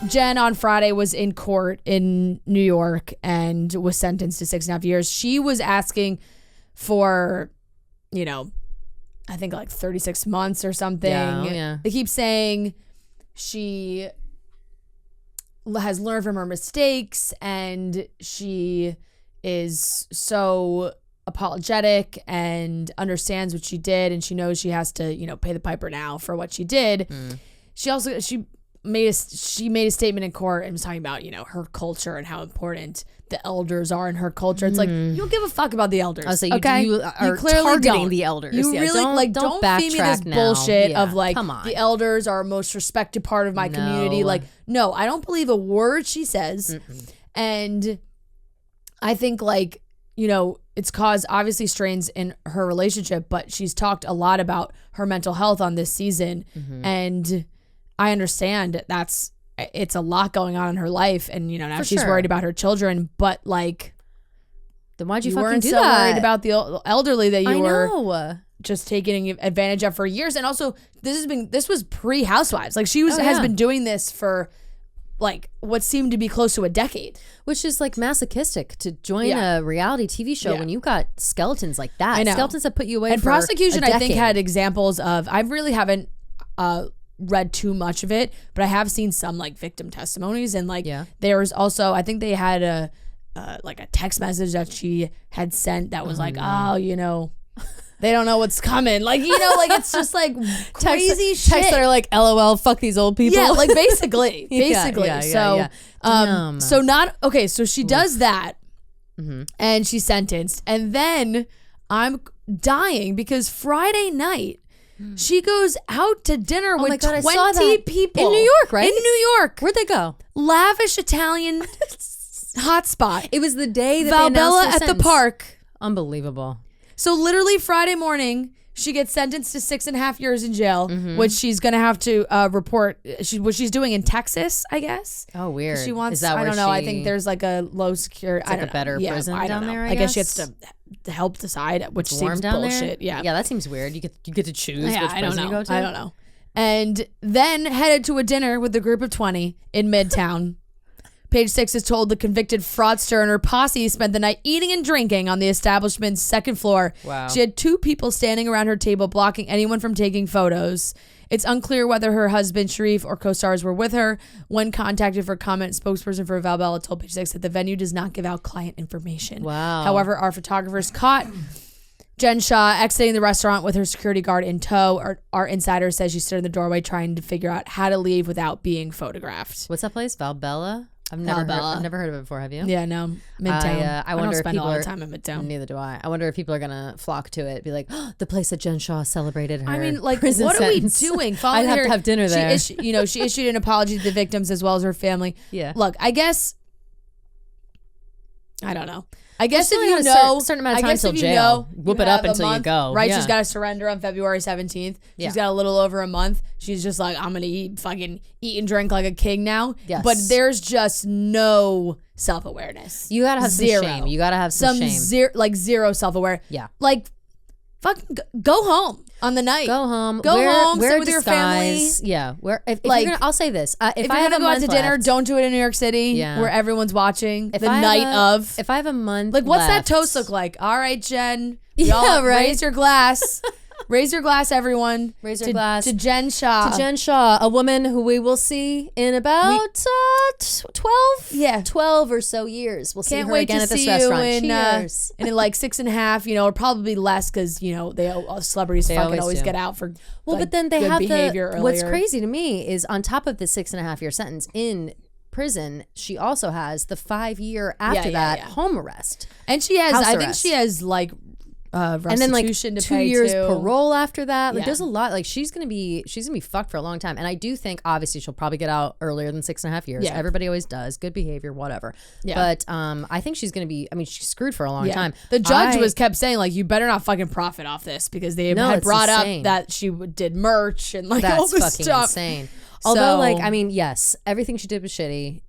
Jen on Friday was in court in New York and was sentenced to 6.5 years. She was asking for, I think like 36 months or something. Yeah. They keep saying she has learned from her mistakes and she is so apologetic and understands what she did, and she knows she has to, pay the piper now for what she did. She made a statement in court and was talking about, her culture and how important the elders are in her culture. It's like, you don't give a fuck about the elders. I'll say you are clearly targeting don't. the elders. You really don't feed me this bullshit of like, come on. the elders are a most respected part of my community. Like, no, I don't believe a word she says. And I think it's caused obviously strains in her relationship, but she's talked a lot about her mental health on this season. And I understand it's a lot going on in her life, and now she's worried about her children, but then why'd you fucking weren't do so that? Worried about the elderly that you were just taking advantage of for years. And also this was pre-Housewives. Like she has been doing this for what seemed to be close to a decade, which is masochistic to join a reality TV show when you got skeletons like that. I know. Skeletons that put you away and for prosecution a decade. I think had examples of, I really haven't read too much of it, but I have seen some victim testimonies, and there was also, I think they had a text message that she had sent that was they don't know what's coming. It's just crazy shit. Texts that are LOL, fuck these old people. Yeah, basically. So she does that, and she's sentenced, and then I'm dying because Friday night she goes out to dinner with 20 people in New York, right? In New York. Where'd they go? Lavish Italian hotspot. It was the day that Valbella they announced her at the sentence. park. Unbelievable. So literally Friday morning, she gets sentenced to 6.5 years in jail, which she's gonna have to report. What she's doing in Texas, I guess. Oh, weird. She wants. Is that I where don't know. I think there's a low security. It's a better prison down there. I guess she has to help decide, which seems bullshit. Yeah, that seems weird. You get to choose which prison you go to. I don't know. And then headed to a dinner with a group of 20 in Midtown. Page 6 is told the convicted fraudster and her posse spent the night eating and drinking on the establishment's second floor. Wow. She had 2 people standing around her table blocking anyone from taking photos. It's unclear whether her husband, Sharif, or co-stars were with her. When contacted for comment, spokesperson for Valbella told Page 6 that the venue does not give out client information. Wow. However, our photographers caught Jen Shah exiting the restaurant with her security guard in tow. Our insider says she stood in the doorway trying to figure out how to leave without being photographed. What's that place? Valbella? I've never heard of it before. Have you? Yeah, no. Midtown. I wonder if spend people a lot are of time in Midtown. Neither do I. I wonder if people are gonna flock to it. Be like, oh, the place that Jen Shah celebrated her. I mean, prison what sentence. are we doing? I'd have to have dinner there. She issued an apology to the victims as well as her family. Yeah. Look, I guess. I don't know. I guess if still you got a know, certain amount of time till jail. Whoop it up until you go. Right? Yeah. She's got to surrender on February 17th. She's got a little over a month. She's just like, I'm gonna eat and drink like a king now. Yes. But there's just no self-awareness. You gotta have zero. some shame. You gotta have some shame. Zero self-aware. Yeah. Fucking go home on the night. Go home. Go home. Wear Stay with your family. Yeah. If you're gonna, I'll say this: if you're gonna go out to dinner, don't do it in New York City where everyone's watching If I have a month, what's that toast look like? All right, Jen. Yeah, y'all, right. Raise your glass. Raise your glass, everyone. Raise your glass to Jen Shah. To Jen Shah, a woman who we will see in about 12. Yeah, 12 or so years. We'll see her wait again to at this see restaurant. You in, Cheers. And in 6.5, or probably less because celebrities fucking always get out for but then they have behavior earlier. What's crazy to me is on top of the 6.5 year sentence in prison, she also has the 5 year after that home arrest, and she has. I think she has restitution and then to 2 pay years too. parole after that. There's a lot. She's gonna be fucked for a long time. And I do think obviously she'll probably get out earlier than 6.5 years. Yeah. Everybody always does. Good behavior, whatever. Yeah. But I think she's gonna be. I mean, she's screwed for a long time. The judge kept saying you better not fucking profit off this because they had brought up that she did merch and that's all this fucking stuff. Insane. Although yes, everything she did was shitty.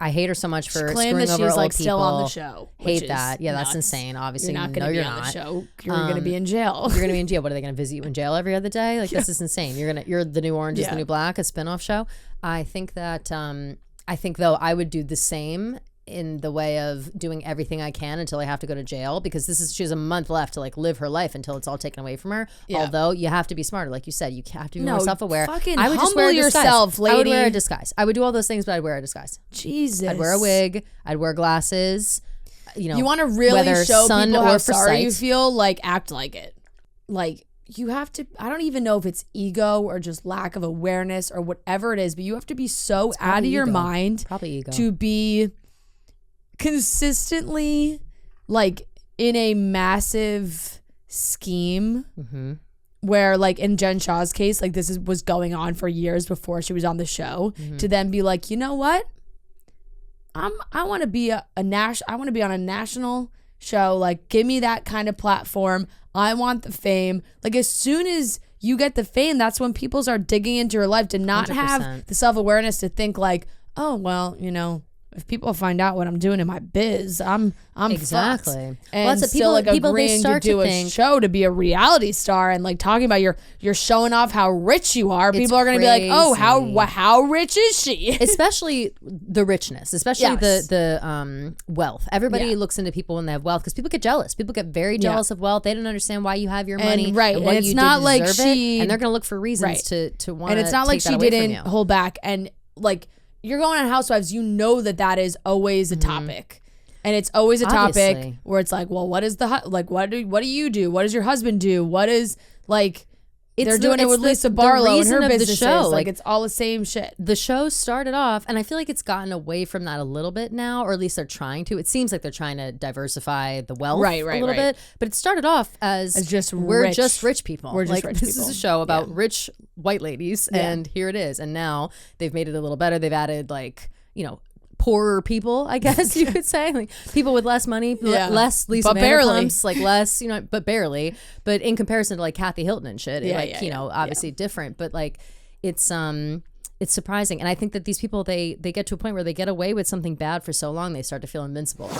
I hate her so much for claim screwing that over she's old like people. still on the show. Hate that. Yeah, that's insane. Obviously, you're not going to be on the show. You're going to be in jail. You're going to be in jail. What are they going to visit you in jail every other day? Like this is insane. You're the New Orange is the New Black, a spinoff show. I think that though I would do the same in the way of doing everything I can until I have to go to jail, because she has a month left to like live her life until it's all taken away from her. Yeah. Although you have to be smarter, like you said, you have to be more self-aware. Fucking I would just humble wear a disguise. yourself, lady. I would wear a disguise. I would do all those things, but I'd wear a disguise. Jesus. I'd wear a wig. I'd wear glasses. You want to really show people how sorry you feel, like act like it. Like you have to, I don't even know if it's ego or just lack of awareness or whatever it is, but you have to be so out of your mind to be consistently like in a massive scheme where like in Jen Shah's case, like this was going on for years before she was on the show, to then be like, you know what? I want to be I want to be on a national show. Like give me that kind of platform. I want the fame. Like as soon as you get the fame, that's when people start digging into your life, to not 100%. Have the self-awareness to think like, oh, well, if people find out what I'm doing in my biz, I'm exactly fucked. And that's still like agreeing to do a show to be a reality star and like talking about you're showing off how rich you are. People are going to be like, oh, how rich is she? Especially the richness, especially the wealth. Everybody looks into people when they have wealth because people get jealous. People get very jealous of wealth. They don't understand why you have your money, and what it's you not did like deserve it, and they're going to look for reasons to want. And it's not like she didn't hold back, and like. You're going on Housewives, you know that is always a topic. And it's always a topic where it's like, well, what is what do you do? What does your husband do? What is like they're doing it with Lisa Barlow and her businesses. Like it's all the same shit. The show started off, and I feel like it's gotten away from that a little bit now, or at least they're trying to. It seems like they're trying to diversify the wealth a little bit. But it started off as just we're just rich people. We're just rich this people. Is a show about rich white ladies, and here it is. And now they've made it a little better. They've added poorer people, I guess you could say, like people with less money, less Lisa Vanderpumps, like less, but barely. But in comparison to like Kathy Hilton and shit, obviously different. But like it's surprising, and I think that these people they get to a point where they get away with something bad for so long they start to feel invincible.